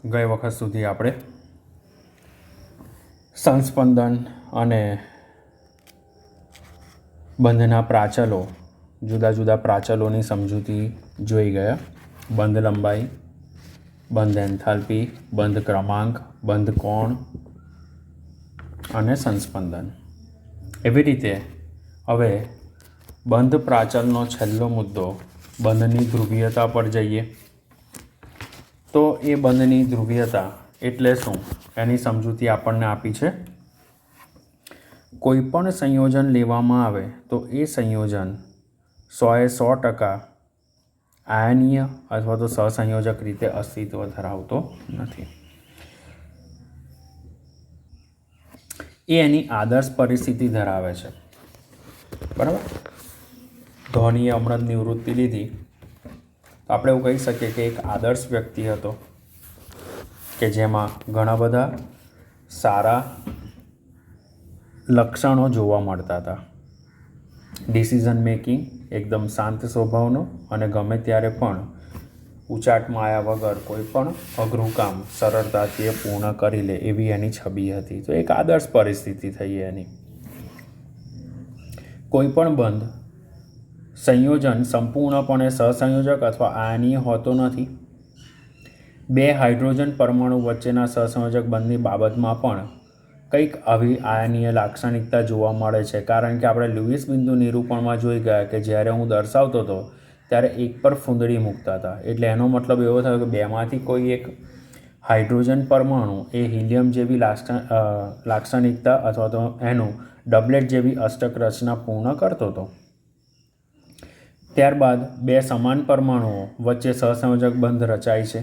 ગઈ વખત સુધી આપણે સંસ્પંદન અને બંધના પ્રાચલો, જુદા જુદા પ્રાચલોની સમજૂતી જોઈ ગયા. બંધ લંબાઈ, બંધ એન્થાલ્પી, બંધ ક્રમાંક, બંધ કોણ અને સંસ્પંદન. એવી રીતે હવે બંધ પ્રાચલનો છેલ્લો મુદ્દો બંધની ધ્રુવીયતા પર જઈએ. તો એ બંધની ધ્રુવીયતા એટલે શું એની સમજૂતી આપણને આપી છે. કોઈ પણ સંયોજન લેવામાં આવે તો એ સંયોજન 100% આયનીય અથવા તો સહસંયોજક રીતે અસ્તિત્વ ધરાવતો નથી. એ એની આદર્શ પરિસ્થિતિ ધરાવે છે. બરાબર. ધોનીએ હમણાં જ નિવૃત્તિ લીધી, તો આપણે એવું કહી શકીએ કે એક આદર્શ વ્યક્તિ હતો કે જેમાં ઘણા બધા સારા લક્ષણો જોવા મળતા હતા. ડિસિઝન મેકિંગ એકદમ શાંત સ્વભાવનો અને ગમે ત્યારે પણ ઉચાટમાં આવ્યા વગર કોઈ પણ અઘરું કામ સરળતાથી એ પૂર્ણ કરી લે એવી એની છબી હતી. તો એક આદર્શ પરિસ્થિતિ થઈ એની. કોઈ પણ બંધ સંયોજન સંપૂર્ણપણે સહસંયોજક અથવા આયનીય હોતો નથી. બે હાઇડ્રોજન પરમાણુ વચ્ચેના સહસંયોજક બંધની બાબતમાં પણ કંઈક આવી આયનીય લાક્ષણિકતા જોવા મળે છે. કારણ કે આપણે લુઈસ બિંદુ નિરૂપણમાં જોઈ ગયા કે જ્યારે હું દર્શાવતો હતો ત્યારે એક પર ફૂંદડી મૂકતા હતા. એટલે એનો મતલબ એવો થયો કે બેમાંથી કોઈ એક હાઇડ્રોજન પરમાણુ એ હિલિયમ જેવી લાક્ષણિકતા અથવા તો એનું ડબલેટ જેવી અષ્ટક રચના પૂર્ણ કરતો હતો. ત્યારબાદ બે સમાન પરમાણુઓ વચ્ચે સહસંયોજક બંધ રચાય છે,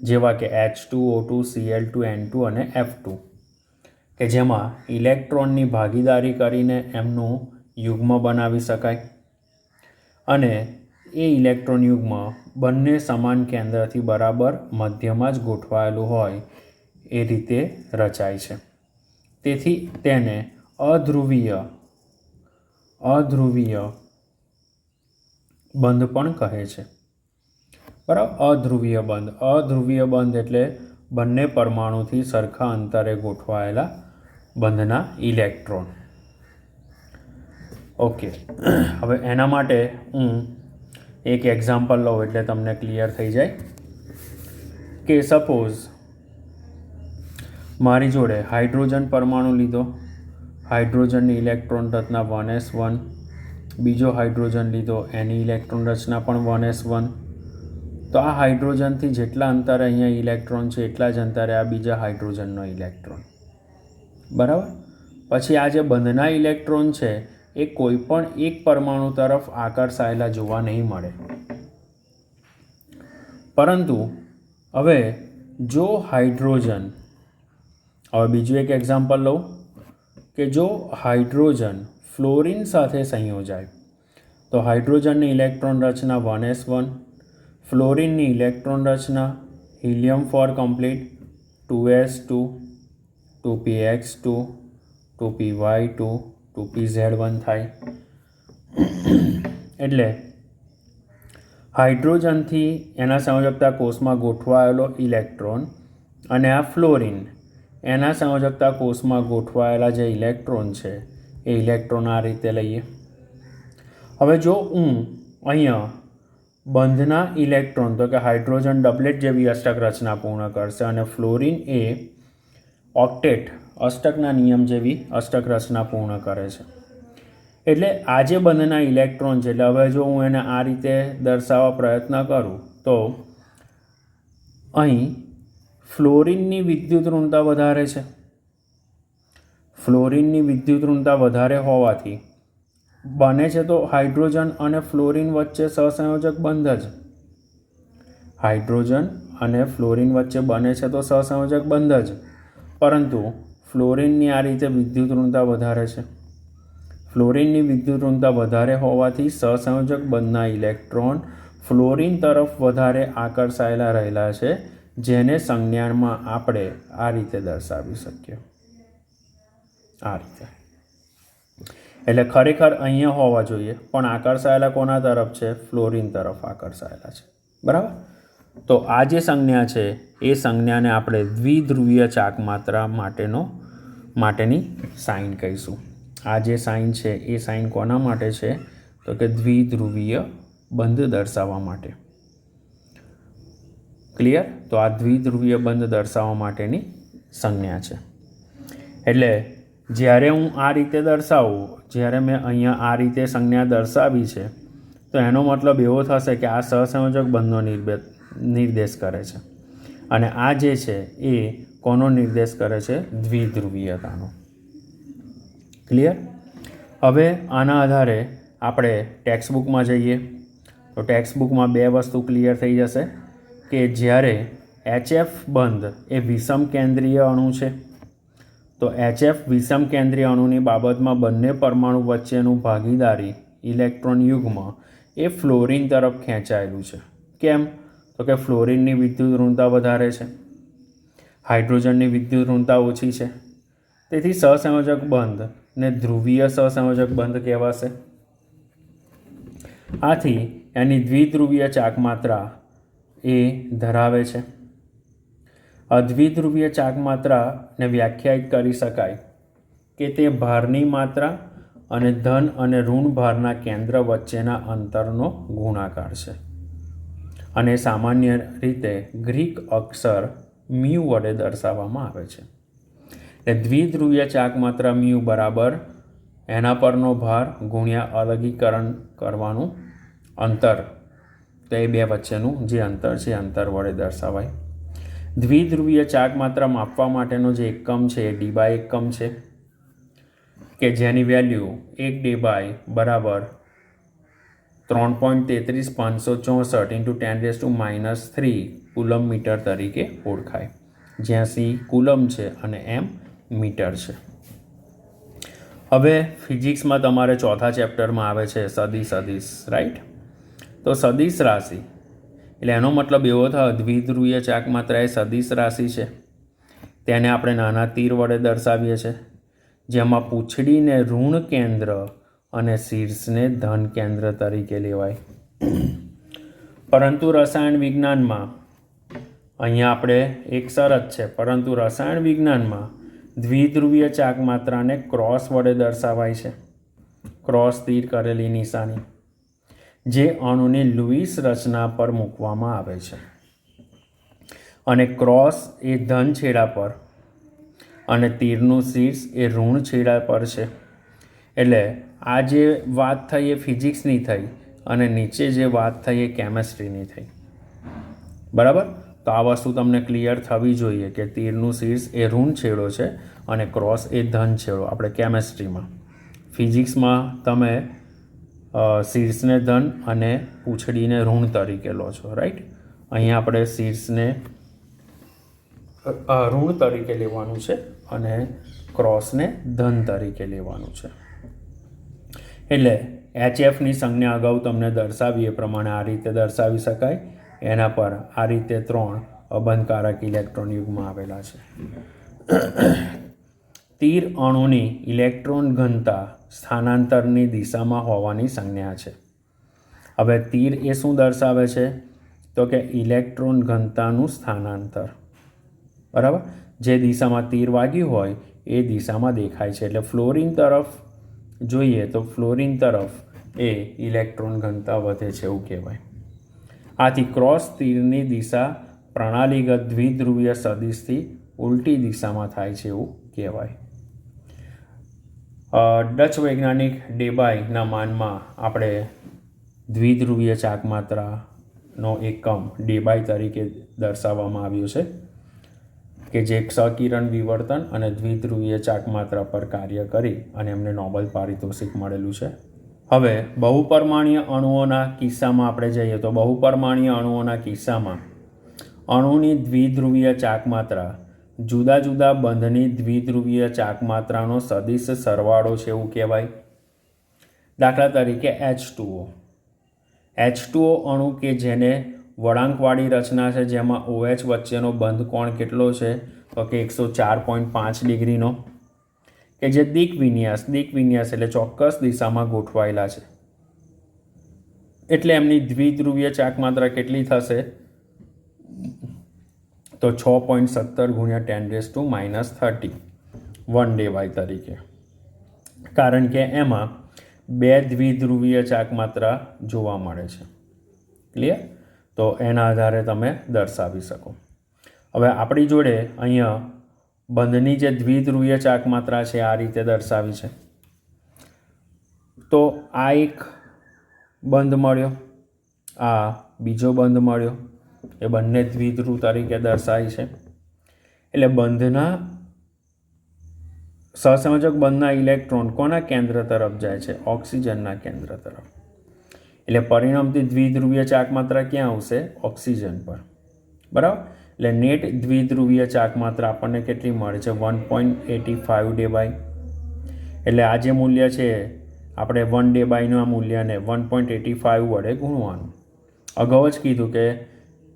જેવા કે H2O2, Cl2, N2 અને F2, કે જેમાં ઇલેક્ટ્રોનની ભાગીદારી કરીને એમનું યુગ્મ બનાવી શકાય અને એ ઇલેક્ટ્રોન યુગ્મ બંને સમાન કેન્દ્રથી બરાબર મધ્યમાં જ ગોઠવાયેલું હોય એ રીતે રચાય છે. તેથી તેને અધ્રુવીય બંધ પણ કહે છે. બરાબર. અધ્રુવીય બંધ એટલે બંને પરમાણુથી સરખા અંતરે ગોઠવાયેલા બંધના ઇલેક્ટ્રોન. ઓકે. હવે એના માટે હું એક એક્ઝામ્પલ લઉં એટલે તમને ક્લિયર થઈ જાય કે સપોઝ મારી જોડે હાઇડ્રોજન પરમાણુ લીધો, હાઇડ્રોજનની ઇલેક્ટ્રોન રચના 1s1, બીજો હાઇડ્રોજન લીધો, એની ઇલેક્ટ્રોન રચના પણ 1s1. તો આ હાઇડ્રોજનથી જેટલા અંતરે અહીંયા ઇલેક્ટ્રોન છે એટલા જ અંતરે આ બીજા હાઇડ્રોજનનો ઇલેક્ટ્રોન. બરાબર. પછી આ જે બંધના ઇલેક્ટ્રોન છે એ કોઈ પણ એક પરમાણુ તરફ આકર્ષાયેલા જોવા નહીં મળે. પરંતુ હવે જો હાઇડ્રોજન, હવે બીજું એક એક્ઝામ્પલ લઉં કે જો હાઇડ્રોજન ફ્લોરિન સાથે સંયોજાય તો હાઇડ્રોજનની ઇલેક્ટ્રોન રચના 1s1, ફ્લોરિનની ઇલેક્ટ્રોન રચના helium for complete 2s2, 2px2, 2py2, 2pz1 થાય. એટલે હાઇડ્રોજનથી એના સંયોજકતા કોષમાં ગોઠવાયેલો ઇલેક્ટ્રોન અને આ ફ્લોરિન એના સંયોજકતા કોષમાં ગોઠવાયેલા જે ઇલેક્ટ્રોન છે એ ઇલેક્ટ્રોન આ રીતે લઈએ. હવે જો હું અહીંયા બંધના ઇલેક્ટ્રોન તો કે હાઇડ્રોજન ડબલેટ જેવી અષ્ટક રચના પૂર્ણ કરશે અને ફ્લોરિન એ ઓક્ટેટ અષ્ટકના નિયમ જેવી અષ્ટક રચના પૂર્ણ કરે છે. એટલે આ જે બંધના ઇલેક્ટ્રોન છે એટલે હવે જો હું એને આ રીતે દર્શાવવા પ્રયત્ન કરું તો અહીં ફ્લોરિનની વિદ્યુત ઋણતા વધારે છે. ફ્લોરિનની વિદ્યુત ઋણતા વધારે હોવાથી બને છે તો હાઇડ્રોજન અને ફ્લોરિન વચ્ચે સહસંયોજક બંધ જ. હાઇડ્રોજન અને ફ્લોરિન વચ્ચે બને છે તો સહસંયોજક બંધ જ, પરંતુ ફ્લોરિનની આ રીતે વિદ્યુત ઋણતા વધારે છે. ફ્લોરિનની વિદ્યુત ઋણતા વધારે હોવાથી સહસંયોજક બંધના ઇલેક્ટ્રોન ફ્લોરિન તરફ વધારે આકર્ષાયેલા રહેલા છે, જેને સંજ્ઞાનમાં આપણે આ રીતે દર્શાવી શકીએ. આ રીતે. એટલે ખરેખર અહીંયા હોવા જોઈએ પણ આકર્ષાયેલા કોના તરફ છે? ફ્લોરિન તરફ આકર્ષાયેલા છે. બરાબર. તો આ જે સંજ્ઞા છે એ સંજ્ઞાને આપણે દ્વિધ્રુવીય ચાક માત્રા માટેની સાઇન કહીશું. આ જે સાઇન છે એ સાઇન કોના માટે છે? તો કે દ્વિધ્રુવીય બંધ દર્શાવવા માટે. ક્લિયર? તો આ દ્વિધ્રુવીય બંધ દર્શાવવા માટેની સંજ્ઞા છે. એટલે જ્યારે હું આ રીતે દર્શાવું, જ્યારે મેં અહીંયા આ રીતે સંજ્ઞા દર્શાવી છે, તો એનો મતલબ એવો થશે કે આ સહસંયોજક બંધનો નિર્દેશ કરે છે. અને આ જે છે એ કોનો નિર્દેશ કરે છે? દ્વિધ્રુવીયતાનો. ક્લિયર? હવે આના આધારે આપણે ટેક્સ્ટબુકમાં જઈએ તો ટેક્સ્ટબુકમાં બે વસ્તુ ક્લિયર થઈ જશે કે જ્યારે HF બંધ એ વિષમ કેન્દ્રીય અણુ છે, તો HF વિષમ કેન્દ્રીય અણુની બાબતમાં બંને પરમાણુ વચ્ચેનું ભાગીદારી ઇલેક્ટ્રોન યુગ્મ એ ફ્લોરિન તરફ ખેંચાયેલું છે. કેમ? તો કે ફ્લોરિનની વિદ્યુત ઋણતા વધારે છે, હાઇડ્રોજનની વિદ્યુત ઋણતા ઓછી છે. તેથી સહસંયોજક બંધ ને ધ્રુવીય સહસંયોજક બંધ કહેવાશે. આથી એની દ્વિધ્રુવીય ચાક માત્રા એ ધરાવે છે. અદ્વિધ્રુવીય ચાક માત્રાને વ્યાખ્યાયિત કરી શકાય કે તે ભારની માત્રા અને ધન અને ઋણ ભારના કેન્દ્ર વચ્ચેના અંતરનો ગુણાકાર છે. અને સામાન્ય રીતે ગ્રીક અક્ષર મ્યુ વડે દર્શાવવામાં આવે છે. એટલે દ્વિધ્રુવીય ચાક માત્રા મ્યુ બરાબર એના પરનો ભાર ગુણ્યા અલગીકરણ કરવાનું અંતર, તો એ બે વચ્ચેનું જે અંતર છે અંતર વડે દર્શાવાય. દ્વિધ્રુવીય ચાક માત્રા માપવા માટેનો જે એકમ છે એ ડીબાય એકમ છે, કે જેની વેલ્યુ 1 ડીબાય બરાબર 3.33564 × 10⁻³ કુલમ મીટર તરીકે ઓળખાય, જ્યાં સી કુલમ છે અને એમ મીટર છે. હવે ફિઝિક્સમાં તમારે ચોથા ચેપ્ટરમાં આવે છે સદિશ, રાઈટ? તો સદિશ રાશિ એટલે એનો મતલબ એવો થાય દ્વિધ્રુવીય ચાક માત્રા એ સદિશ રાશિ છે. તેને આપણે નાના તીર વડે દર્શાવીએ છીએ, જેમાં પૂંછડીને ઋણ કેન્દ્ર અને શીર્ષને ધન કેન્દ્ર તરીકે લેવાય. પરંતુ રસાયણ વિજ્ઞાનમાં અહીંયા આપણે એક શરત છે, પરંતુ રસાયણ વિજ્ઞાનમાં દ્વિધ્રુવીય ચાક માત્રાને ક્રોસ વડે દર્શાવાય છે. ક્રોસ તીર કરેલી નિશાની જે અણુની લુઈસ રચના પર મૂકવામાં આવે છે, અને ક્રોસ એ ધન છેડા પર અને તીરનું શીર્ષ એ ઋણ છેડા પર છે. એટલે આ જે વાત થઈ એ ફિઝિક્સની થઈ અને નીચે જે વાત થઈ એ કેમેસ્ટ્રીની થઈ. બરાબર? તો આ વસ્તુ તમને ક્લિયર થવી જોઈએ કે તીરનું શીર્ષ એ ઋણ છેડો છે અને ક્રોસ એ ધન છેડો. આપણે કેમેસ્ટ્રીમાં, ફિઝિક્સમાં તમે શીર્ષને ધન અને પૂંછડીને ઋણ તરીકે લો છો, રાઈટ? અહીંયા આપણે શીર્ષને ઋણ તરીકે લેવાનું છે અને ક્રોસને ધન તરીકે લેવાનું છે. એટલે HFની સંજ્ઞા અગાઉ તમને દર્શાવી એ પ્રમાણે આ રીતે દર્શાવી શકાય. એના પર આ રીતે 3 અબંધકારક ઇલેક્ટ્રોન યુગ્મ આવેલા છે. તીર અણુની ઇલેક્ટ્રોન ઘનતા સ્થાનાંતરની દિશામાં હોવાની સંજ્ઞા છે. હવે તીર એ શું દર્શાવે છે? તો કે ઇલેક્ટ્રોન ઘનતાનું સ્થાનાંતર. બરાબર? જે દિશામાં તીર વાગ્યું હોય એ દિશામાં દેખાય છે. એટલે ફ્લોરિન તરફ જોઈએ તો ફ્લોરિન તરફ એ ઇલેક્ટ્રોન ઘનતા વધે છે એવું કહેવાય. આથી ક્રોસ તીરની દિશા પ્રણાલીગત દ્વિધ્રુવીય સદિશથી ઉલટી દિશામાં થાય છે એવું કહેવાય. ડચ વૈજ્ઞાનિક ડેબાયના માનમાં આપણે દ્વિધ્રુવીય ચાક માત્રાનો એકમ ડેબાય તરીકે દર્શાવવામાં આવ્યો છે, કે જે ક્ષકિરણ વિવર્તન અને દ્વિધ્રુવીય ચાક માત્રા પર કાર્ય કરી અને એમને નોબેલ પારિતોષિક મળેલું છે. હવે બહુપરમાણીય અણુઓના કિસ્સામાં આપણે જઈએ તો બહુપરમાણીય અણુઓના કિસ્સામાં અણુની દ્વિધ્રુવીય ચાક માત્રા જુદા જુદા બંધની દ્વિધ્રુવીય ચાક માત્રાનો સદિશ સરવાળો છે એવું કહેવાય. દાખલા તરીકે H2O અણુ કે જેને વળાંકવાળી રચના છે, જેમાં OH વચ્ચેનો બંધ કોણ કેટલો છે? તો કે 104.5 ડિગ્રીનો, કે જે દિક વિન્યાસ એટલે ચોક્કસ દિશામાં ગોઠવાયેલા છે. એટલે એમની દ્વિધ્રુવીય ચાક માત્રા કેટલી થશે? તો 6.17 ગુણ્યા 10⁻30 1 ડે વાય તરીકે, કારણ કે એમાં 2 દ્વિધ્રુવીય ચાકમાત્રા જોવા મળે છે. ક્લિયર? તો એના આધારે તમે દર્શાવી શકો. હવે આપણી જોડે અહીંયા બંધની જે દ્વિધ્રુવીય ચાકમાત્રા છે આ રીતે દર્શાવી છે. તો આ એક બંધ મળ્યો, આ બીજો બંધ મળ્યો, એ બંને દ્વિધ્રુવ તરીકે દર્શાવી છે. એટલે બંધના સહસંયોજક બંધના ઇલેક્ટ્રોન કોના કેન્દ્ર તરફ જાય છે? ઓક્સિજનના કેન્દ્ર તરફ. એટલે પરિણમતી દ્વિધ્રુવીય ચાકમાત્રા ક્યાં આવશે? ઓક્સિજન પર. બરાબર? એટલે નેટ દ્વિધ્રુવીય ચાકમાત્રા આપણને કેટલી મળે છે? 1.85 ડે બાય. એટલે આ જે મૂલ્ય છે આપણે 1 ડે બાયના મૂલ્યને 1.85 વડે ગુણવાનું. અગાઉ જ કીધું કે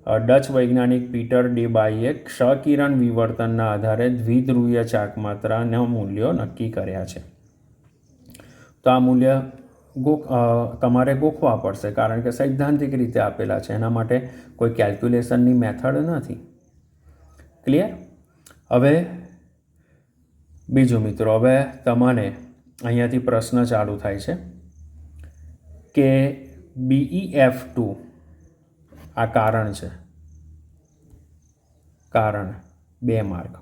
ડચ વૈજ્ઞાનિક પીટર ડે બાઈએ ક્ષકિરણ વિવર્તનના આધારે દ્વિધ્રુવીય ચાકમાત્રાના મૂલ્યો નક્કી કર્યા છે. તો આ મૂલ્ય તમારે ગોખવા પડશે, કારણ કે સૈદ્ધાંતિક રીતે આપેલા છે, એના માટે કોઈ કેલ્ક્યુલેશનની મેથડ નથી. ક્લિયર? હવે બીજું મિત્રો, હવે તમને અહીંયાથી પ્રશ્ન ચાલુ થાય છે કે BeF2 આ કારણ છે, કારણ 2 માર્ક.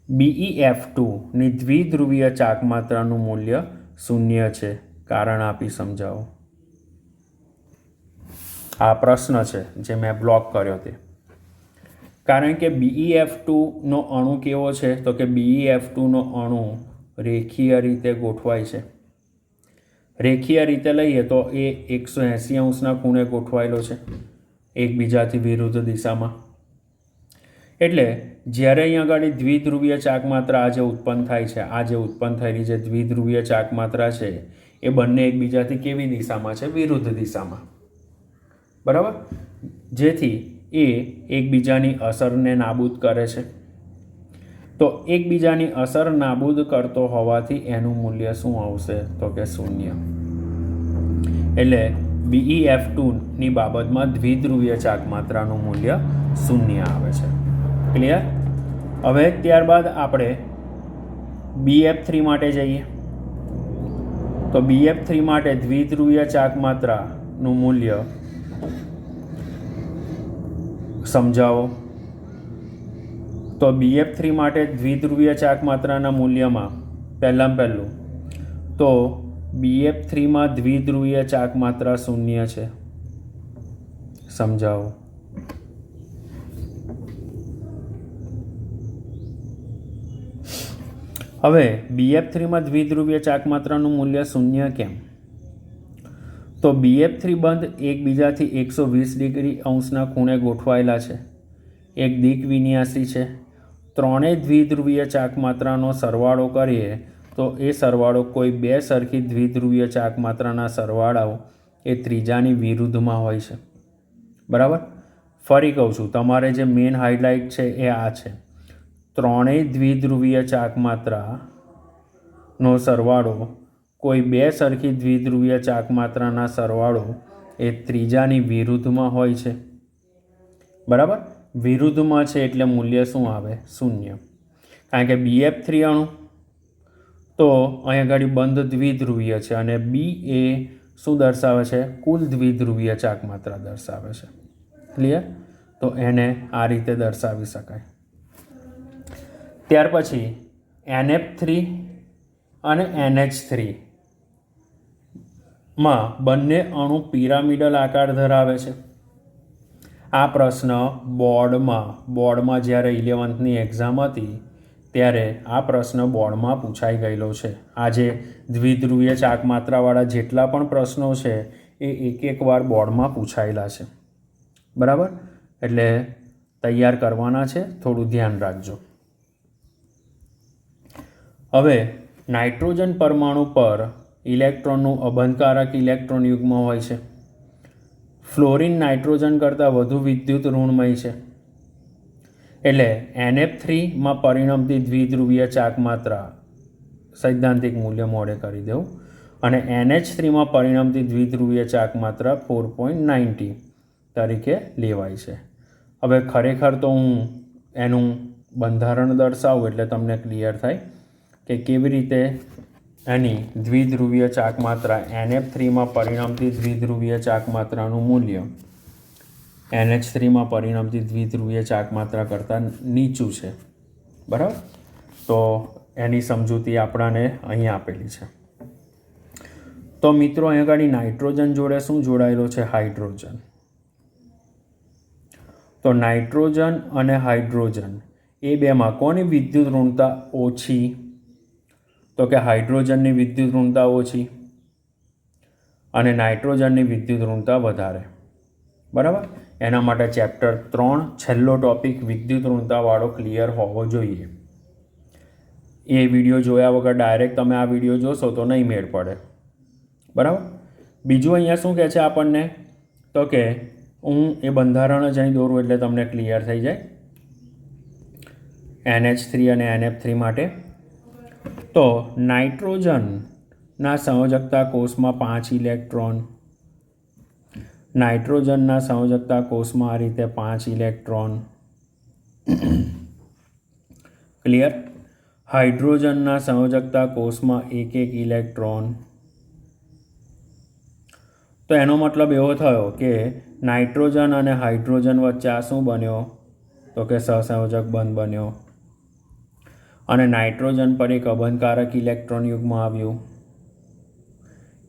BeF2 ની દ્વિધ્રુવીય ચાકમાત્રાનું મૂલ્ય 0 છે, કારણ આપી સમજાવો. આ પ્રશ્ન છે જે મેં બ્લોક કર્યો તે. કારણ કે BeF2નો અણુ કેવો છે? તો કે BeF2નો અણુ રેખીય રીતે ગોઠવાય છે. રેખીય રીતે લઈએ તો એ 180 અંશના ખૂણે ગોઠવાયેલો છે, એકબીજાથી વિરુદ્ધ દિશામાં. એટલે જ્યારે અહીં આગળ દ્વિધ્રુવીય ચાકમાત્રા આ જે ઉત્પન્ન થાય છે, આ જે ઉત્પન્ન થયેલી જે દ્વિધ્રુવીય ચાકમાત્રા છે એ બંને એકબીજાથી કેવી દિશામાં છે? વિરુદ્ધ દિશામાં. બરાબર? જેથી એ એકબીજાની અસરને નાબૂદ કરે છે. તો એકબીજાની અસર નાબૂદ કરતો હોવાથી એનું મૂલ્ય શું આવશે? તો કે 0. એટલે BeF2ની બાબતમાં દ્વિધ્રુવીય ચાકમાત્રાનું મૂલ્ય 0 આવે છે. ક્લિયર? હવે ત્યારબાદ આપણે BF3 માટે જઈએ. તો BF3 માટે દ્વિધ્રુવીય ચાકમાત્રાનું મૂલ્ય સમજાવો. તો BF3 માટે દ્વિધ્રુવીય ચાકમાત્રાના મૂલ્યમાં પહેલું તો BF3માં દ્વિધ્રુવીય ચાકમાત્રા 0 છે. સમજાવો. હવે BF3માં દ્વિધ્રુવીય ચાકમાત્રાનું મૂલ્ય 0 કેમ? તો BF3 બંધ એકબીજાથી 120 ડિગ્રી અંશના ખૂણે ગોઠવાયેલા છે, એક દિક વિન્યાસી છે. ત્રણેય દ્વિધ્રુવીય ચાકમાત્રાનો સરવાળો કરીએ તો એ સરવાળો કોઈ 2 સરખી દ્વિધ્રુવીય ચાકમાત્રાના સરવાળાઓ એ ત્રીજાની વિરુદ્ધમાં હોય છે. બરાબર? ફરી કહું છું, તમારે જે મેઇન હાઇલાઇટ છે એ આ છે. ત્રણેય દ્વિધ્રુવીય ચાકમાત્રાનો સરવાળો કોઈ 2 સરખી દ્વિધ્રુવીય ચાકમાત્રાના સરવાળો એ ત્રીજાની વિરુદ્ધમાં હોય છે. બરાબર? વિરુદ્ધમાં છે એટલે મૂલ્ય શું આવે? 0. કારણ કે BF3 અણુ તો અહીંયા આગળ બંધ દ્વિધ્રુવીય છે અને B એ શું દર્શાવે છે? કુલ દ્વિધ્રુવીય ચાકમાત્રા દર્શાવે છે. ક્લિયર? તો એને આ રીતે દર્શાવી શકાય. ત્યાર પછી NF3 અને NH3 માં બંને અણુ પિરામિડલ આકાર ધરાવે છે. આ પ્રશ્ન બોર્ડમાં જ્યારે 11th એક્ઝામ હતી ત્યારે આ પ્રશ્ન બોર્ડમાં પૂછાઈ ગયેલો છે. આ જે દ્વિધ્રુવીય ચાકમાત્રાવાળા જેટલા પણ પ્રશ્નો છે એ એક વાર બોર્ડમાં પૂછાયેલા છે. બરાબર? એટલે તૈયાર કરવાના છે, થોડું ધ્યાન રાખજો. હવે નાઇટ્રોજન પરમાણુ પર ઇલેક્ટ્રોનનું અબંધકારક ઇલેક્ટ્રોન યુગ્મ હોય છે. ફ્લોરિન નાઇટ્રોજન કરતાં વધુ વિદ્યુત ઋણમય છે. એટલે NF3માં પરિણમતી દ્વિધ્રુવીય ચાકમાત્રા સૈદ્ધાંતિક મૂલ્ય મોડે કરી દેવું અને NH3માં પરિણમતી દ્વિધ્રુવીય ચાકમાત્રા 4.90 તરીકે લેવાય છે. હવે ખરેખર તો હું એનું બંધારણ દર્શાવું એટલે તમને ક્લિયર થાય કે કેવી રીતે એની દ્વિધ્રુવીય ચાકમાત્રા NF3માં પરિણમતી દ્વિધ્રુવીય ચાકમાત્રાનું મૂલ્ય NH3માં પરિણમતી દ્વિધ્રુવીય ચાકમાત્રા કરતાં નીચું છે. બરાબર? તો એની સમજૂતી આપણાને અહીં આપેલી છે. તો મિત્રો અહીંયા આગળ નાઇટ્રોજન જોડે શું જોડાયેલો છે? હાઇડ્રોજન. તો નાઇટ્રોજન અને હાઇડ્રોજન એ બેમાં કોની વિદ્યુત ઋણતા ઓછી? તો કે હાઇડ્રોજનની વિદ્યુત ઋણતા ઓછી અને નાઇટ્રોજનની વિદ્યુત ઋણતા વધારે. બરાબર? એના માટે ચેપ્ટર 3 છેલ્લો ટોપિક વિદ્યુત ઋણતાવાળો ક્લિયર હોવો જોઈએ. એ વિડીયો જોયા વગર ડાયરેક્ટ તમે આ વિડીયો જોશો તો નહીં મેળ પડે. બરાબર? બીજું અહીંયા શું કહે છે આપણને? તો કે હું એ બંધારણ જ અહીં દોરું એટલે તમને ક્લિયર થઈ જાય. NH3 અને NF3 માટે તો નાઇટ્રોજનના સંયોજકતા કોષમાં 5 ઇલેક્ટ્રોન, નાઇટ્રોજનના સંયોજકતા કોષમાં આ રીતે 5 ઇલેક્ટ્રોન. ક્લિયર? હાઇડ્રોજનના સંયોજકતા કોષમાં 1 ઇલેક્ટ્રોન. તો એનો મતલબ એવો થયો કે નાઇટ્રોજન અને હાઇડ્રોજન વચ્ચે આ શું બન્યો? તો કે સહસંયોજક બંધ બન્યો અને નાઇટ્રોજન પર એક અબંધકારક ઇલેક્ટ્રોન યુગ્મ આવ્યું.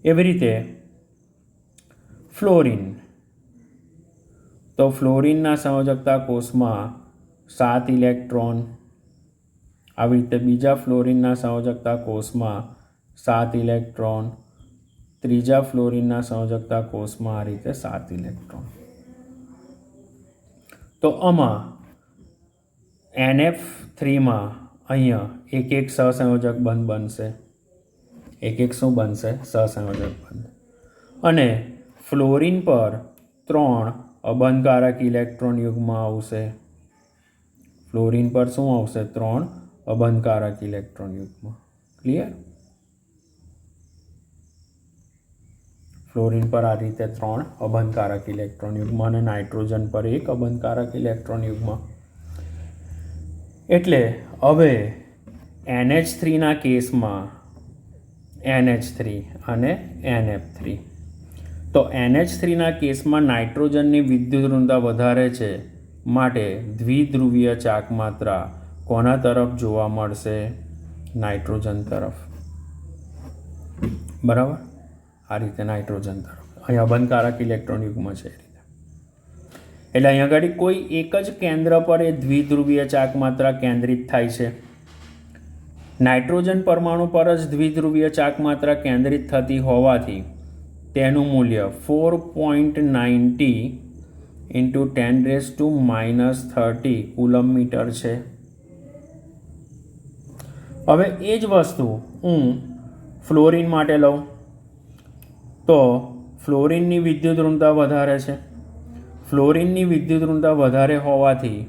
એવી રીતે ફ્લોરિન, તો ફ્લોરિનના સંયોજકતા કોષમાં 7 ઇલેક્ટ્રોન. આવી રીતે બીજા ફ્લોરિનના સંયોજકતા કોષમાં 7 ઇલેક્ટ્રોન, ત્રીજા ફ્લોરિનના સંયોજકતા કોષમાં આ રીતે 7 ઇલેક્ટ્રોન. તો આમાં NF3માં અહીંયા એક સહસંયોજક બંધ બનશે. એક શું બનશે? સહસંયોજક બંધ. અને ફ્લોરિન પર 3 અબંધકારક ઇલેક્ટ્રોન યુગ્મ આવશે. ફ્લોરિન પર શું આવશે? 3 અબંધકારક ઇલેક્ટ્રોન યુગ્મ. ક્લિયર? ફ્લોરિન પર આ રીતે 3 અબંધકારક ઇલેક્ટ્રોન યુગ્મ અને નાઇટ્રોજન પર 1 અબંધકારક ઇલેક્ટ્રોન યુગ્મ. એટલે હવે NH3ના કેસમાં NH3 અને NF3, તો NH3ના કેસમાં નાઇટ્રોજનની વિદ્યુત ઋણતા વધારે છે, માટે દ્વિધ્રુવીય ચાકમાત્રા કોના તરફ જોવા મળશે? નાઇટ્રોજન તરફ. બરાબર? આ રીતે નાઇટ્રોજન તરફ. અહીં અબંધકારક ઇલેક્ટ્રોન યુગ્મ છે. એટલે અહીંયા આગળ કોઈ એક જ કેન્દ્ર પર એ દ્વિધ્રુવીય ચાકમાત્રા કેન્દ્રિત થાય છે. નાઇટ્રોજન પરમાણુ પર જ દ્વિધ્રુવીય ચાકમાત્રા કેન્દ્રિત થતી હોવાથી તેનું મૂલ્ય 4.90 × 10⁻³ કુલમ મીટર છે. હવે એ જ વસ્તુ હું ફ્લોરિન માટે લઉં તો ફ્લોરિનની વિદ્યુત ઋણતા વધારે છે. ફ્લોરિનની વિદ્યુત ઋણતા વધારે હોવાથી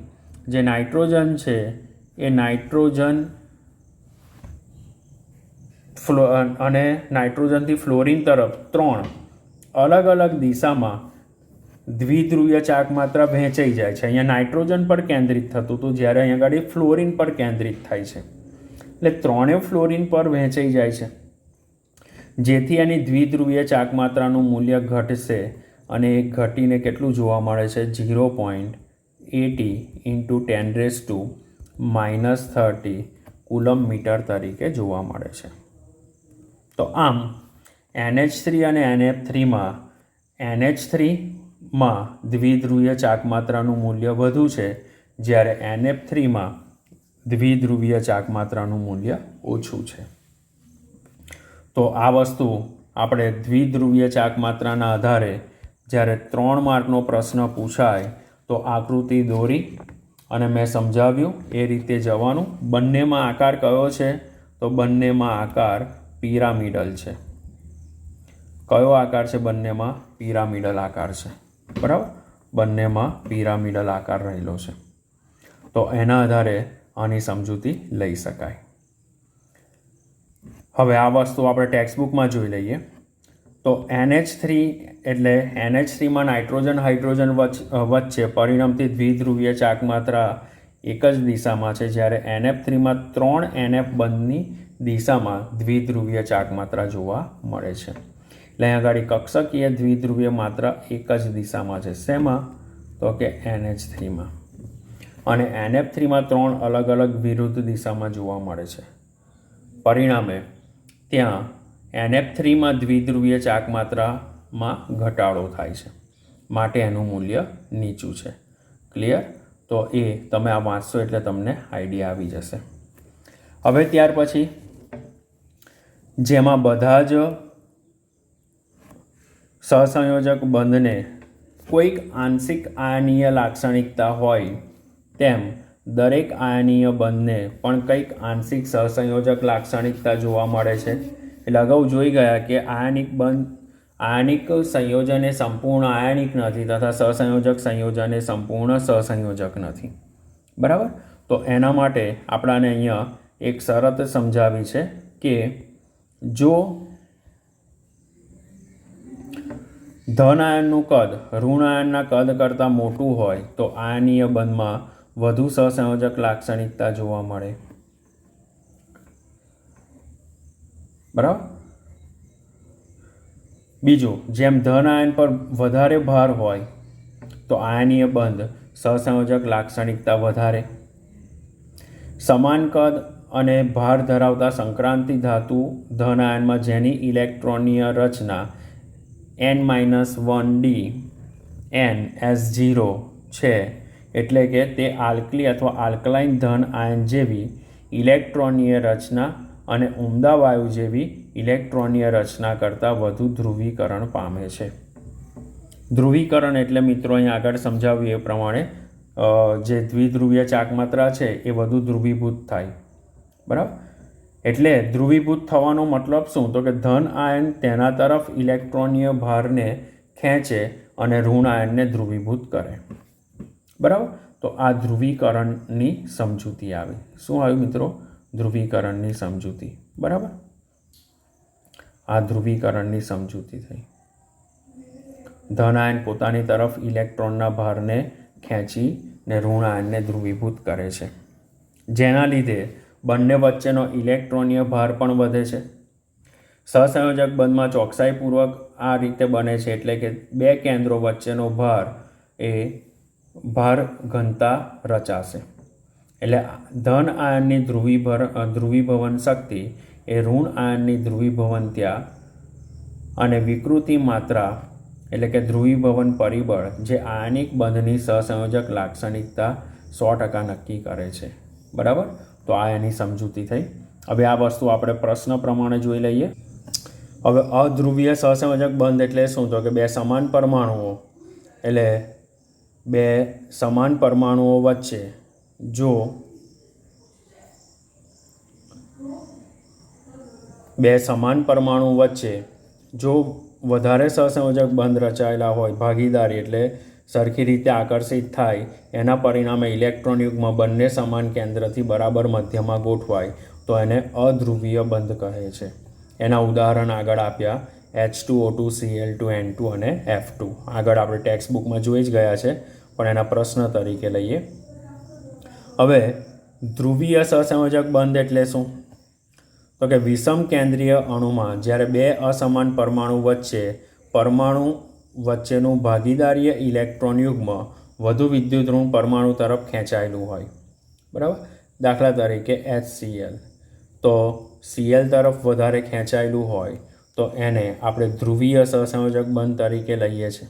જે નાઇટ્રોજન છે એ નાઇટ્રોજન અને નાઇટ્રોજનથી ફ્લોરિન તરફ 3 અલગ અલગ દિશામાં દ્વિધ્રુવીય ચાકમાત્રા વહેંચાઈ જાય છે. અહીંયા નાઇટ્રોજન પર કેન્દ્રિત થતું હતું, જ્યારે અહીંયા આગળ ફ્લોરિન પર કેન્દ્રિત થાય છે. એટલે 3 ફ્લોરિન પર વહેંચાઈ જાય છે, જેથી એની દ્વિધ્રુવીય ચાકમાત્રાનું મૂલ્ય ઘટશે અને એ ઘટીને કેટલું જોવા મળે છે? 0.80 × 10⁻³ કુલમ મીટર તરીકે જોવા મળે છે. તો આમ NH3 અને NF3માં NH3માં દ્વિધ્રુવીય ચાકમાત્રાનું મૂલ્ય વધુ છે, જ્યારે NF3માં દ્વિધ્રુવીય ચાકમાત્રાનું મૂલ્ય ઓછું છે. તો આ વસ્તુ આપણે દ્વિધ્રુવીય ચાકમાત્રાના આધારે જ્યારે 3 માર્કનો પ્રશ્ન પૂછાય તો આકૃતિ દોરી અને મેં સમજાવ્યું એ રીતે જવાનું. બંનેમાં આકાર કયો છે? તો બંનેમાં આકાર પિરામિડલ છે. કયો આકાર છે? બંનેમાં પિરામિડલ આકાર છે. બરાબર? બંનેમાં પિરામિડલ આકાર રહેલો છે. તો એના આધારે આની સમજૂતી લઈ શકાય. હવે આ વસ્તુ આપણે ટેક્સ્ટબુકમાં જોઈ લઈએ. તો NH3 એટલે NH3માં નાઇટ્રોજન હાઇડ્રોજન વચ્ચે પરિણમતી દ્વિધ્રુવીય ચાક માત્રા એક જ દિશામાં છે, જ્યારે NF3માં 3 NF બંધની દિશામાં દ્વિધ્રુવીય ચાક માત્રા જોવા મળે છે. એટલે અહીં આગળ કક્ષકીય દ્વિધ્રુવીય માત્રા એક જ દિશામાં છે. શેમાં? તો કે NH3માં. અને NF3માં 3 અલગ અલગ વિરુદ્ધ દિશામાં જોવા મળે છે. પરિણામે ત્યાં NF3માં દ્વિધ્રુવીય ચાક માત્રામાં ઘટાડો થાય છે, માટે એનું મૂલ્ય નીચું છે. ક્લિયર? તો એ તમે આ વાંચશો એટલે તમને આઈડિયા આવી જશે. હવે ત્યાર પછી જેમાં બધા જ સહસંયોજક બંધને કોઈક આંશિક આયનીય લાક્ષણિકતા હોય તેમ દરેક આયનીય બંધને પણ કંઈક આંશિક સહસંયોજક લાક્ષણિકતા જોવા મળે છે. એટલે અગાઉ જોઈ ગયા કે આયનિક સંયોજન એ સંપૂર્ણ આયનિક નથી તથા સહસંયોજક સંયોજન એ સંપૂર્ણ સહસંયોજક નથી. બરાબર? તો એના માટે આપણાને અહીંયા એક શરત સમજાવી છે કે જો ધન આયનનું કદ ઋણ આયનના કદ કરતાં મોટું હોય તો આયનીય બંધમાં વધુ સહસંયોજક લાક્ષણિકતા જોવા મળે. બરાબર? બીજું, જેમ ધન આયન પર વધારે ભાર હોય તો આયનીય બંધ સહસંયોજક લાક્ષણિકતા વધારે. સમાન કદ અને ભાર ધરાવતા સંક્રાંતિ ધાતુ ધન આયનમાં જેની ઇલેક્ટ્રોનીય રચના n-1d NS0 છે, એટલે કે તે આલ્કલી અથવા આલ્કલાઇન ધન આયન જેવી ઇલેક્ટ્રોનીય રચના અને ઉમદા વાયુ જેવી ઇલેક્ટ્રોનીય રચના કરતાં વધુ ધ્રુવીકરણ પામે છે. ધ્રુવીકરણ એટલે મિત્રો અહીં આગળ સમજાવ્યું એ પ્રમાણે જે દ્વિધ્રુવીય ચાક માત્રા છે એ વધુ ધ્રુવીભૂત થાય. બરાબર? એટલે ધ્રુવીભૂત થવાનો મતલબ શું? તો કે ધન આયન તેના તરફ ઇલેક્ટ્રોનીય ભારને ખેંચે અને ઋણ આયનને ધ્રુવીભૂત કરે. બરાબર? તો આ ધ્રુવીકરણની સમજૂતી આવી. શું આવ્યું મિત્રો? ધ્રુવીકરણની સમજૂતી. બરાબર? આ ધ્રુવીકરણની સમજૂતી થઈ. ધન આયન પોતાની તરફ ઇલેક્ટ્રોનના ભારને ખેંચીને ઋણ આયનને ધ્રુવીભૂત કરે છે, જેના લીધે બંને વચ્ચેનો ઇલેક્ટ્રોનીય ભાર પણ વધે છે. સહસંયોજક બંધમાં ચોકસાઈપૂર્વક આ રીતે બને છે, એટલે કે બે કેન્દ્રો વચ્ચેનો ભાર એ ભાર ઘનતા રચાશે. એટલે ધન આયનની ધ્રુવીભવન શક્તિ એ ઋણ આયનની ધ્રુવીભવનતા અને વિકૃતિ માત્રા એટલે કે ધ્રુવીભવન પરિબળ જે આયનિક બંધની સહસંયોજક લાક્ષણિકતા 100% નક્કી કરે છે. બરાબર? તો આ એની સમજૂતી થઈ. હવે આ વસ્તુ આપણે પ્રશ્ન પ્રમાણે જોઈ લઈએ. હવે અધ્રુવીય સહસંયોજક બંધ એટલે શું? તો કે બે સમાન પરમાણુઓ વચ્ચે જો બે સમાન પરમાણુ વચ્ચે જો વધારે સહસંયોજક બંધ રચાયેલા હોય, ભાગીદારી એટલે સરખી રીતે આકર્ષિત થાય, એના પરિણામે ઇલેક્ટ્રોન યુગ્મ બંને સમાન કેન્દ્રથી બરાબર મધ્યમાં ગોઠવાય તો એને અધ્રુવીય બંધ કહે છે. એના ઉદાહરણ આગળ આપ્યા H2O2 Cl2 N2 અને F2. આગળ આપણે ટેક્સ્ટ બુકમાં જોઈ જ ગયા છે, પણ એના પ્રશ્ન તરીકે લઈએ. હવે ધ્રુવીય સહસંયોજક બંધ એટલે શું? તો કે વિષમ કેન્દ્રીય અણુમાં જ્યારે બે અસમાન પરમાણુ વચ્ચેનું ભાગીદારીય ઇલેક્ટ્રોન યુગ્મ વધુ વિદ્યુત ઋણ પરમાણુ તરફ ખેંચાયેલું હોય. બરાબર? દાખલા તરીકે HCl, તો Cl તરફ વધારે ખેંચાયેલું હોય તો એને આપણે ધ્રુવીય સહસંયોજક બંધ તરીકે લઈએ છીએ,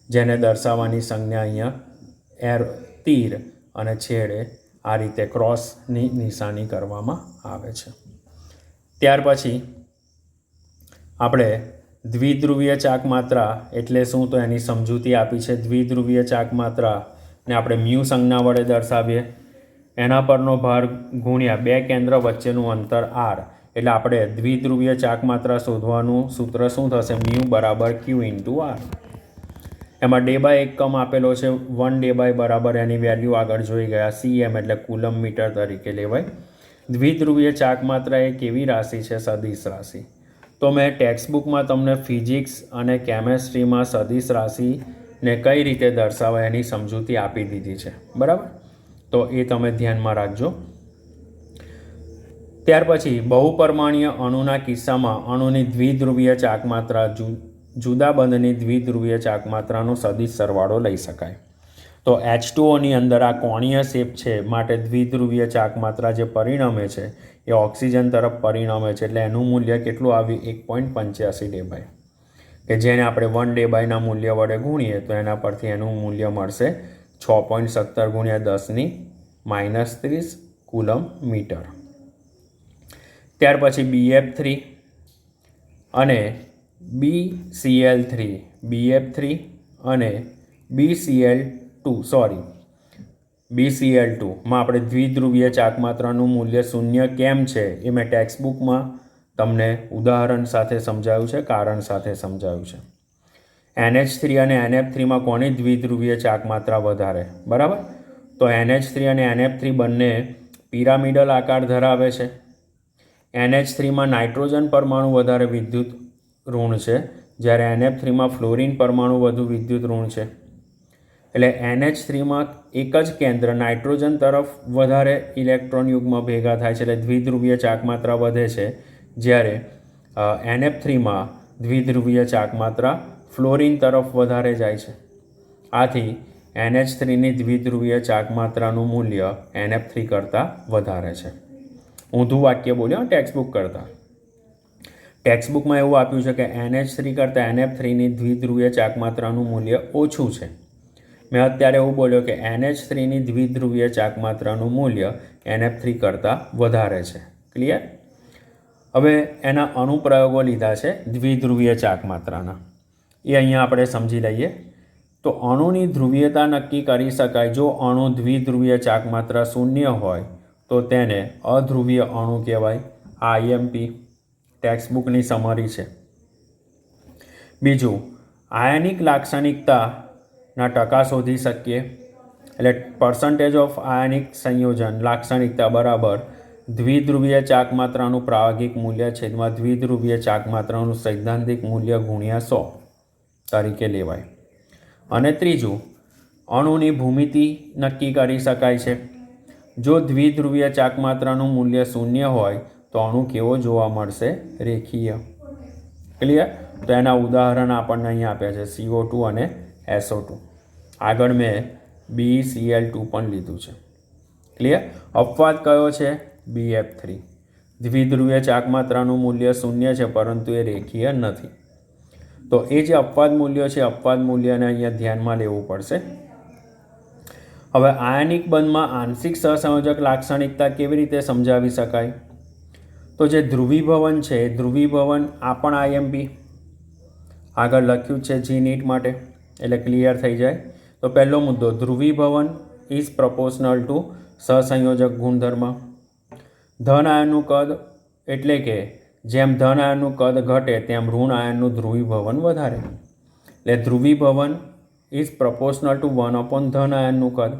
જેને દર્શાવવાની સંજ્ઞા અહીંયા તીર અને છેડે આ રીતે ક્રોસની નિશાની કરવામાં આવે છે. ત્યાર પછી આપણે દ્વિધ્રુવીય ચાક માત્રા એટલે શું? તો એની સમજૂતી આપી છે. દ્વિધ્રુવીય ચાક માત્રાને આપણે મ્યુ સંજ્ઞા વડે દર્શાવીએ. એના પરનો ભાર ગુણ્યા બે કેન્દ્ર વચ્ચેનું અંતર r. એટલે આપણે દ્વિધ્રુવીય ચાક માત્રા શોધવાનું સૂત્ર શું થશે? મ્યુ બરાબર Q × r. એમાં ડે બાય એકમ આપેલો છે 1 ડે બાય બરાબર એની વેલ્યુ આગળ જોઈ ગયા cm એટલે કુલમ મીટર તરીકે લેવાય. દ્વિધ્રુવીય ચાક માત્રા એ કેવી રાશિ છે? સદિશ રાશિ. તો મેં ટેક્સ્ટ બુકમાં તમને ફિઝિક્સ અને કેમેસ્ટ્રીમાં સદિશ રાશિને કઈ રીતે દર્શાવાય એની સમજૂતી આપી દીધી છે, બરાબર? તો એ તમે ધ્યાનમાં રાખજો. ત્યાર પછી બહુપરમાણીય અણુના કિસ્સામાં અણુની દ્વિધ્રુવીય ચાકમાત્રા જુદા બંધની દ્વિધ્રુવીય ચાકમાત્રાનો સદિશ સરવાળો લઈ શકાય. તો H2Oની અંદર આ કોણીય શેપ છે, માટે દ્વિધ્રુવીય ચાકમાત્રા જે પરિણમે છે એ ઓક્સિજન તરફ પરિણમે છે, એટલે એનું મૂલ્ય કેટલું આવ્યું? 1.85 ડેબાય, કે જેને આપણે 1 ડેબાયના મૂલ્ય વડે ગુણીએ તો એના પરથી એનું મૂલ્ય મળશે 6.17 × 10⁻³ કુલમ મીટર. ત્યાર પછી BF3 અને BCl3, BF3 અને BCl2માં આપણે દ્વિધ્રુવીય ચાકમાત્રાનું મૂલ્ય શૂન્ય કેમ છે એ મેં ટેક્સ્ટ બુકમાં તમને ઉદાહરણ સાથે સમજાવ્યું છે, કારણ સાથે સમજાવ્યું છે. NH3 અને NF3માં કોની દ્વિધ્રુવીય ચાકમાત્રા વધારે? બરાબર. તો NH3 અને NF3 બંને પિરામિડલ આકાર ધરાવે છે. NH3માં નાઇટ્રોજન પરમાણુ વધારે વિદ્યુત ઋણ છે, જ્યારે NF3માં ફ્લોરિન પરમાણુ વધુ વિદ્યુત ઋણ છે. એટલે NH3માં એક જ કેન્દ્ર નાઇટ્રોજન તરફ વધારે ઇલેક્ટ્રોન યુગ્મ ભેગા થાય છે, એટલે દ્વિધ્રુવીય ચાકમાત્રા વધે છે, જ્યારે NF3માં દ્વિધ્રુવીય ચાકમાત્રા ફ્લોરિન તરફ વધારે જાય છે. આથી NH3ની દ્વિધ્રુવીય ચાકમાત્રાનું મૂલ્ય NF3 કરતાં વધારે છે. ઊંધું વાક્ય બોલ્યો ટેક્સ્ટ બુક કરતાં. ટેક્સ્ટ બુકમાં એવું આપ્યું છે કે NH3 કરતાં NF3ની દ્વિધ્રુવીય ચાકમાત્રાનું મૂલ્ય ઓછું છે. મેં અત્યારે એવું બોલ્યો કે NH3ની દ્વિધ્રુવીય ચાકમાત્રાનું મૂલ્ય NF3 કરતાં વધારે છે. ક્લિયર? હવે એના અનુપ્રયોગો લીધા છે દ્વિધ્રુવીય ચાકમાત્રાના, એ અહીંયા આપણે સમજી લઈએ. તો અણુની ધ્રુવીયતા નક્કી કરી શકાય. જો અણુ દ્વિધ્રુવીય ચાકમાત્રા શૂન્ય હોય તો તેને અધ્રુવીય અણુ કહેવાય. IMP ટેક્સ્ટ બુકની સમરી છે. બીજું, આયનિક લાક્ષણિકતાના ટકા શોધી શકીએ. એટલે પર્સન્ટેજ ઓફ આયનિક સંયોજન લાક્ષણિકતા બરાબર દ્વિધ્રુવીય ચાકમાત્રાનું પ્રાયોગિક મૂલ્ય છેદમાં દ્વિધ્રુવીય ચાકમાત્રાનું સૈદ્ધાંતિક મૂલ્ય ગુણ્યા 100 તરીકે લેવાય. અને ત્રીજું, અણુની ભૂમિતિ નક્કી કરી શકાય છે. જો દ્વિધ્રુવીય ચાકમાત્રાનું મૂલ્ય શૂન્ય હોય તો અણુ કેવો જોવા મળશે? રેખીય. ક્લિયર? તો એના ઉદાહરણ આપણને અહીંયા આપ્યા છે, CO2 અને SO2. આગળ મેં BeCl2 પણ લીધું છે. ક્લિયર? અપવાદ કયો છે? BF3. દ્વિધ્રુવીય ચાકમાત્રાનું મૂલ્ય શૂન્ય છે, પરંતુ એ રેખીય નથી. તો એ જે અપવાદ મૂલ્યો છે, અપવાદ મૂલ્યને અહીંયા ધ્યાનમાં લેવું પડશે. હવે આયનિક બંધમાં આંશિક સહસંયોજક લાક્ષણિકતા કેવી રીતે સમજાવી શકાય? તો જે ધ્રુવીભવન છે, ધ્રુવીભવન આ પણ IMP આગળ લખ્યું છે GNET માટે, એટલે ક્લિયર થઈ જાય. તો પહેલો મુદ્દો, ધ્રુવીભવન ઇઝ પ્રપોર્શનલ ટુ સહસંયોજક ગુણધર્મ. ધન આયનનું કદ, એટલે કે જેમ ધન આયનનું કદ ઘટે તેમ ઋણ આયનનું ધ્રુવીભવન વધારે. એટલે ધ્રુવીભવન ઇઝ પ્રપોર્શનલ ટુ 1 ધન આયનનું કદ.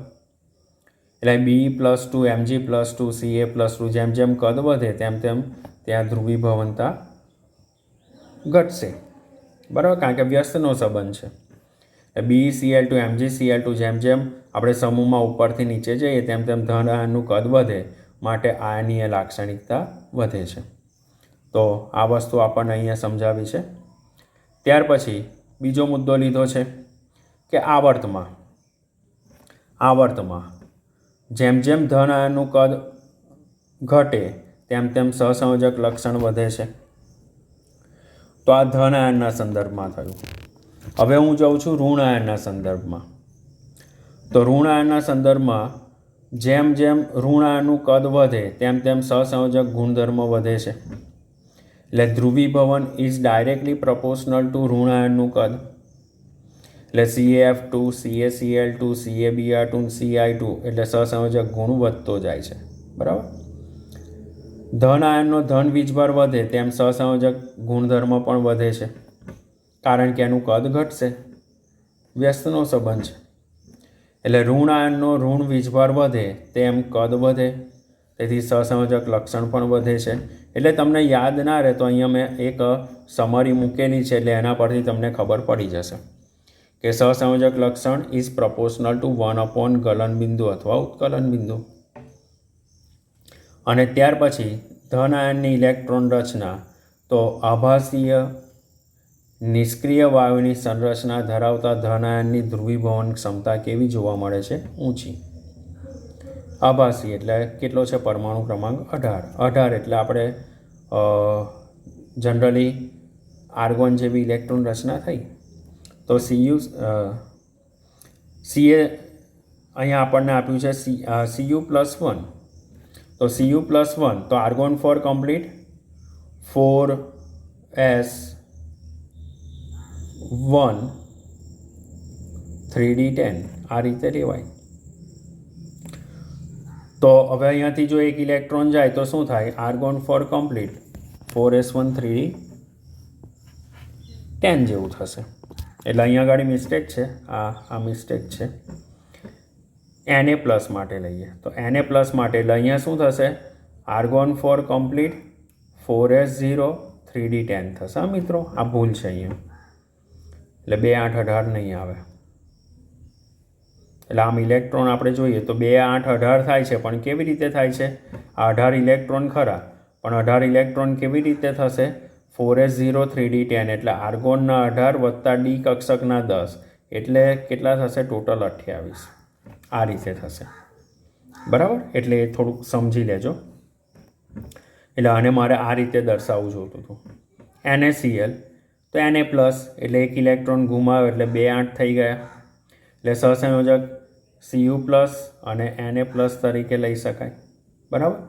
એટલે Be+2 Mg+2 Ca+2 જેમ જેમ કદ વધે તેમ તેમ ત્યાં ધ્રુવીભવનતા ઘટશે. બરાબર? કારણ કે વ્યસ્તનો સંબંધ છે. BeCl2 MgCl2 જેમ જેમ આપણે સમૂહમાં ઉપરથી નીચે જઈએ તેમ તેમ ધન આયનનું કદ વધે, માટે આયનીય લાક્ષણિકતા વધે છે. તો આ વસ્તુ આપણને અહીંયા સમજાવી છે. ત્યાર પછી બીજો મુદ્દો લીધો છે કે આવર્તમાં જેમ જેમ ધન આયનનું કદ ઘટે તેમ તેમ સહસંયોજક લક્ષણ વધે છે. તો આ ધન આયનના સંદર્ભમાં થયું. હવે હું જાઉં છું ઋણ આયનના સંદર્ભમાં. તો ઋણ આયનના સંદર્ભમાં જેમ જેમ ઋણ આયનનું કદ વધે તેમ તેમ સહસંયોજક ગુણધર્મ વધે છે. એટલે ધ્રુવીભવન ઇઝ ડાયરેક્ટલી પ્રપોર્શનલ ટુ ઋણ આયનનું કદ. એટલે CaF2 CaCl2 CaBr2 Ci2 એટલે સહસંયોજક ગુણ વધતો જાય છે. બરાબર? ધન આયનનો ધન વીજભાર વધે તેમ સહસંયોજક ગુણધર્મ પણ વધે છે, કારણ કે એનું કદ ઘટશે. વ્યસ્તનો સંબંધ છે. એટલે ઋણ આયનનો ઋણ વીજભાર વધે તેમ કદ વધે, તેથી સહસંયોજક લક્ષણ પણ વધે છે. એટલે તમને યાદ ના રહે તો અહીંયા મેં એક સમરી મૂકેલી છે, એટલે એના પરથી તમને ખબર પડી જશે કે સહસંયોજક લક્ષણ ઇઝ પ્રપોર્શનલ ટુ 1 ગલનબિંદુ અથવા ઉત્કલનબિંદુ. અને ત્યાર પછી ધન આયનની ઇલેક્ટ્રોન રચના. તો આભાસીય નિષ્ક્રિય વાયુની સંરચના ધરાવતા ધન આયનની ધ્રુવીભવન ક્ષમતા કેવી જોવા મળે છે? ઊંચી. આભાસી એટલે કેટલો છે? પરમાણુ ક્રમાંક 18 એટલે આપણે જનરલી આર્ગોન જેવી ઇલેક્ટ્રોન રચના થઈ. તો સીએ અહીંયા આપણને આપ્યું છે Cu+1. તો Cu+1 તો આર્ગોન 4 કમ્પ્લીટ 4s1 3d10 આ રીતે લેવાય. તો હવે અહીંયાથી જો એક ઇલેક્ટ્રોન જાય તો શું થાય? આર્ગોન 4 કમ્પ્લીટ 4s1 3d10 જેવું થશે. એટલે અહીંયા આગળ મિસ્ટેક છે, આ મિસ્ટેક છે. Na+ માટે લઈએ તો Na+ માટે એટલે અહીંયા શું થશે? આર્ગોન 4 કમ્પ્લીટ 4s0 3d10 થશે. મિત્રો આ ભૂલ છે અહીંયા, એટલે 2 8 18 નહીં આવે. એટલે આમ ઇલેક્ટ્રોન આપણે જોઈએ તો 2 8 18 થાય છે, પણ કેવી રીતે થાય છે? આ 18 ઇલેક્ટ્રોન ખરા, પણ 18 ઇલેક્ટ્રોન કેવી રીતે થશે? 4s0 3d10 એટલે આર્ગોનના 18 વત્તા ડી કક્ષકના 10 એટલે કેટલા થશે? ટોટલ 28. આ રીતે થશે, બરાબર? એટલે એ થોડુંક સમજી લેજો. એટલે આને મારે આ રીતે દર્શાવવું જોતું હતું. NaCl તો Na+ એટલે એક ઇલેક્ટ્રોન ગુમાવ્યો એટલે 2 8 થઈ ગયા. એટલે સહસંયોજક Cu+ અને Na+ તરીકે લઈ શકાય, બરાબર?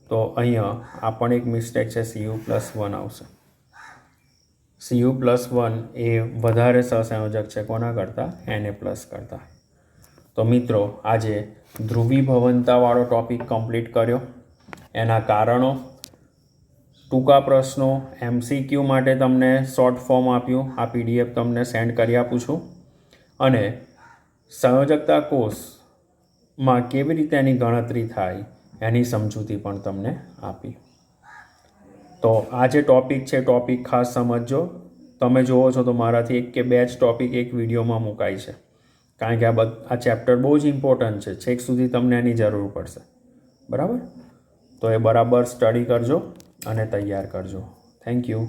તો અહીંયા આ પણ એક મિસ્ટેક છે, Cu+1 આવશે. Cu+1 એ વધારે સહસંયોજક છે કોના કરતાં? Na+ કરતાં. તો મિત્રો આજે ધ્રુવીભવનતાવાળો ટૉપિક કમ્પ્લીટ કર્યો. એના કારણો, ટૂંકા પ્રશ્નો, MCQ માટે તમને શોર્ટ ફોર્મ આપ્યું. આ PDF તમને સેન્ડ કરી આપું છું. અને સંયોજકતા કોષમાં કેવી રીતે એની ગણતરી થાય એની સમજૂતી પણ તમને આપી. તો આ જે ટૉપિક છે, ટૉપિક ખાસ સમજજો. તમે જુઓ છો તો મારાથી 1 કે 2 જ ટૉપિક એક વિડીયોમાં મુકાય છે, કારણ કે આ ચેપ્ટર બહુ જ ઇમ્પોર્ટન્ટ છે. છેક સુધી તમને એની જરૂર પડશે, બરાબર? તો એ બરાબર સ્ટડી કરજો અને તૈયાર કરજો. Thank you.